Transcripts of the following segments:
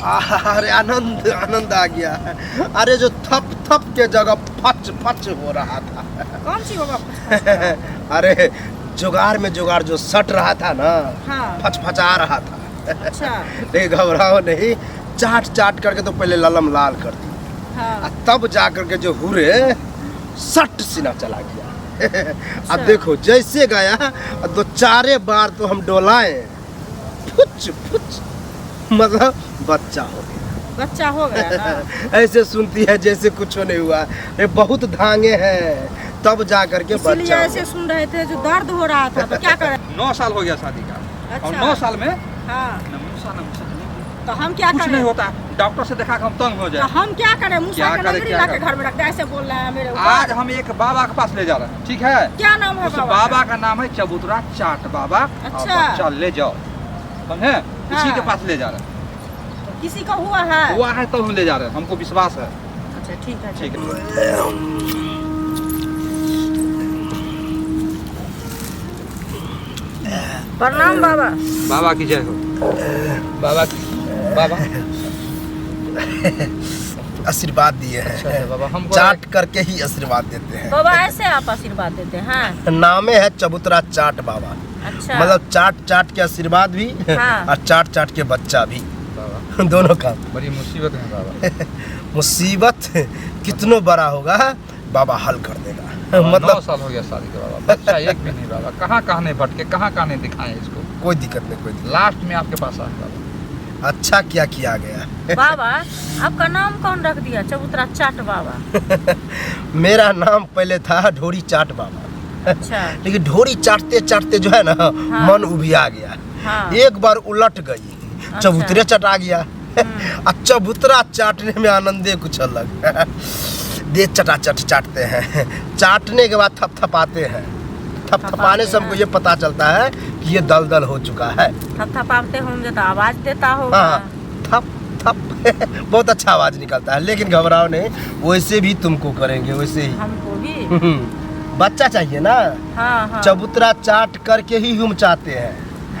अरे आनंद आनंद आ गया। अरे जो थप थप के जगह फच फच हो रहा था। कौन सी होगा? अरे जुगाड़ में जुगाड़ जो सट रहा था ना, हाँ। फच फचा रहा था। अच्छा। नहीं घबराओ नहीं, चाट चाट करके तो पहले ललम लाल कर दी, हाँ। तब जा करके जो हुरे सट सीना चला गया। अब देखो जैसे गया दो चारे बार तो हम डोलाए, फुच फुच, मतलब बच्चा हो गया। बच्चा हो गया ना? ऐसे सुनती है जैसे कुछ नहीं हुआ। ये बहुत धांगे हैं, तब जा करके बच्चा। इसलिए ऐसे सुन रहे थे, जो दर्द हो रहा था तो क्या करें? 9 साल हो गया शादी का। अच्छा। और 9 साल में हाँ। नमूसा तो हम क्या कुछ करें? नहीं होता, डॉक्टर से देखा के हम तंग हो तो जाए। हम क्या करें? मुसा क्या के करें, लंगड़ी क्या ला के करें? घर में रख दे, ऐसे बोल रहे हैं मेरे ऊपर। आज हम एक बाबा के पास ले जा रहे हैं, ठीक है? क्या नाम है उस बाबा बाबा का नाम है चबूतरा चाट बाबा। अच्छा। और बच्चा ले जाओ, समझे? उसी हाँ। के पास ले जा रहे हैं। किसी का हुआ है? हुआ है तो हम ले जा रहे हैं, हमको विश्वास है। अच्छा ठीक है। ठीक है। प्रणाम बाबा। बाबा की जय हो। बाबा बाबा आशीर्वाद दिए हैं। अच्छा बाबा, हमको चाट करके ही आशीर्वाद देते हैं। बाबा ऐसे आप आशीर्वाद देते हैं? नामे है चबूतरा चाट बाबा। अच्छा। मतलब चाट चाट के आशीर्वाद भी, हाँ। और चाट चाट के बच्चा भी, बाबा दोनों का। बड़ी मुसीबत है बाबा। मुसीबत कितनो बड़ा होगा बाबा हल कर देगा। 9 मतलब साल हो गया शादी के बाबा, बच्चा एक भी नहीं बाबा। कहाँ कहाँ नहीं भटके, कहाँ कहाँ नहीं दिखाए इसको। कोई दिक्कत नहीं, कोई दिक्कत लास्ट में आपके पास आए बाबा। नहीं। अच्छा क्या किया गया। बाबा आपका नाम कौन रख दिया? चबूतरा चाट बाबा। मेरा नाम पहले था ढोरी चाट बाबा। अच्छा। लेकिन ढोरी चाटते चाटते जो है ना, हाँ। मन उबिया गया। हाँ। एक बार उलट गई, चबूतरे चटा गया। और चबूतरा चाटने में आनंदे कुछ अलग। दे चटा चट चाटते हैं, चाटने के बाद थपथपाते हैं। थपथपाने से हमको ये पता चलता है कि ये दलदल हो चुका है। थपथपाते होंगे तो आवाज देता होगा। हाँ, थप थप बहुत अच्छा आवाज निकलता है। लेकिन घबराओ नहीं, वैसे भी तुमको करेंगे, वैसे ही। हमको भी। बच्चा चाहिए ना। हाँ हाँ। चबूतरा चाट करके ही हम चाहते हैं।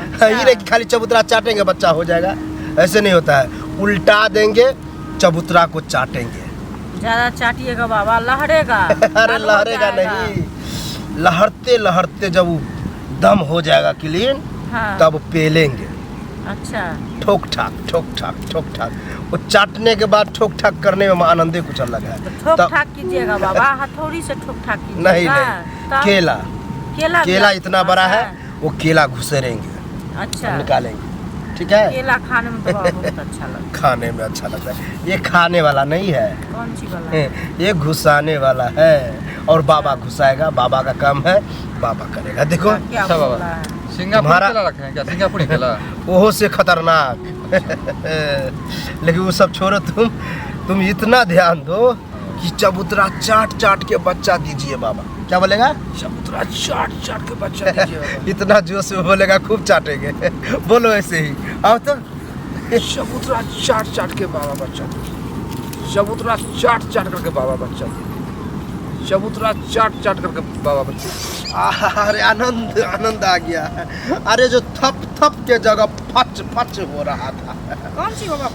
अच्छा। ये नहीं कि खाली चबूतरा चाटेंगे बच्चा हो जाएगा, ऐसे नहीं होता है। उल्टा देंगे, चबूतरा को चाटेंगे। ज्यादा चाटिएगा बाबा, लहरेगा। अरे लाल हो लहरेगा जाएगा। नहीं, लहरते लहरते जब वो दम हो जाएगा क्लीन, हाँ। तब पेलेंगे। अच्छा। ठोक ठाक ठोक ठाक ठोक ठाक। वो चाटने के बाद ठोक ठाक करने में आनंदे कुछ अलग है। तो ठोक तब- ठाक कीजिएगा बाबा, हथौड़ी से ठोक ठाक कीजिएगा। नहीं तब केला केला केला भी- इतना बड़ा है, अच्छा। वो केला घुसेरेंगे, अच्छा। निकालेंगे। ठीक है, केला खाने में तो बहुत अच्छा लगता है। खाने में अच्छा लगता है। ये खाने वाला नहीं है, कौन सी वाला? ये घुसाने वाला है। और बाबा घुसाएगा, बाबा का काम है, बाबा करेगा। देखो क्या अच्छा बोल बाबा। रहा है? सिंगापुर तुम्हारा- केला रखे हैं क्या? सिंगापुरी केला। ओहो से खतरनाक। लेकिन वो सब छोड़ो, तुम इतना ध्यान दो कि चबूतरा चाट चाट के बच्चा दीजिए बाबा। क्या बोलेगा? चबूतरा चाट चाट के बच्चा दीजिए। इतना जोश में बोलेगा, खूब चाटेंगे। बोलो ऐसे ही। आओ तो। चबूतरा चाट चाट के बाबा बच्चा दीजिए। चबूतरा चाट चाट करके बाबा बच्चा दीजिए। चबूतरा चाट चाट करके बाबा बच्चा। अरे आनंद आनंद आ गया। अरे जो थप थप के जगह फच फच हो रहा था। कौन सी होगा?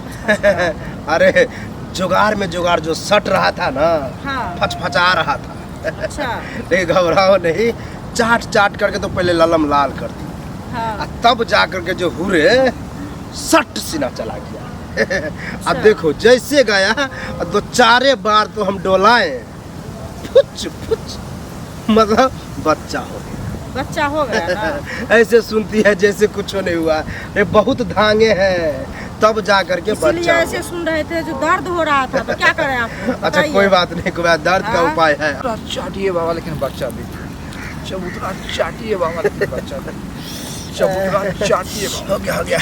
अरे जुगाड़ में जुगाड़ जो सट रहा था ना, हाँ। फच फचा रहा था। अच्छा। नहीं घबराओ नहीं, चाट चाट करके तो पहले ललम लाल कर दी, हाँ। तब जा करके जो हुरे सट सीना चला गया। अब देखो जैसे गया दो चारे बार तो हम डोलाए, फुच फुच, मतलब बच्चा हो गया। बच्चा हो गया ना? ऐसे सुनती है जैसे कुछ नहीं हुआ। ये बहुत धांगे हैं, तब जा करके इसलिए बच्चा ऐसे हुआ। सुन रहे थे, जो दर्द हो रहा था तो क्या करें आप? अच्छा कोई बात नहीं, कोई बात, दर्द का हाँ? उपाय है। चाटिए बाबा, लेकिन बच्चा भी। चबूतरा चाटिए बाबा, लेकिन बच्चा भी। चबूतरा चाटिए बाबा। हो गया।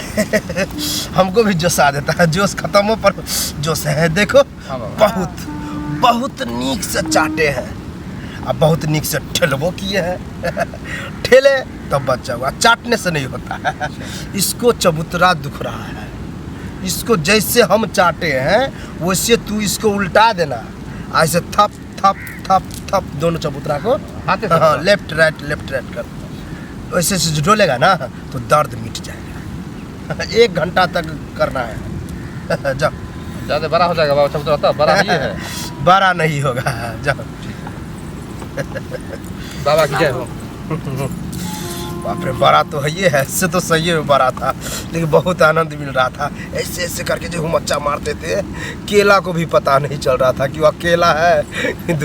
हमको भी जोश आ देता है, जोश खत्म हो पर जोश है। देखो हाँ बाबा। बहुत बहुत नीक से चाटे हैं, अब बहुत नीक से ठेलबो किए हैं। ठेले तब बच्चा हुआ, चाटने से नहीं होता है। इसको चबूतरा दुख रहा है, इसको जैसे हम चाटे हैं वैसे तू इसको उल्टा देना, ऐसे थप थप थप थप दोनों चबूतरा को हाथ से हाँ, लेफ्ट राइट कर, वैसे से डोलेगा ना तो दर्द मिट जाएगा। 1 घंटा तक करना है। जाओ। ज़्यादा बड़ा हो जाएगा बाबा चबूतरा, तब बड़ा नहीं है। बड़ा नहीं होगा, जाओ। बाबा की जय हो। बाप रे, बड़ा तो है ये है, इससे तो सही में बड़ा था, लेकिन बहुत आनंद मिल रहा था। ऐसे ऐसे करके जो हुमच्चा मारते थे, केला को भी पता नहीं चल रहा था कि वो केला है।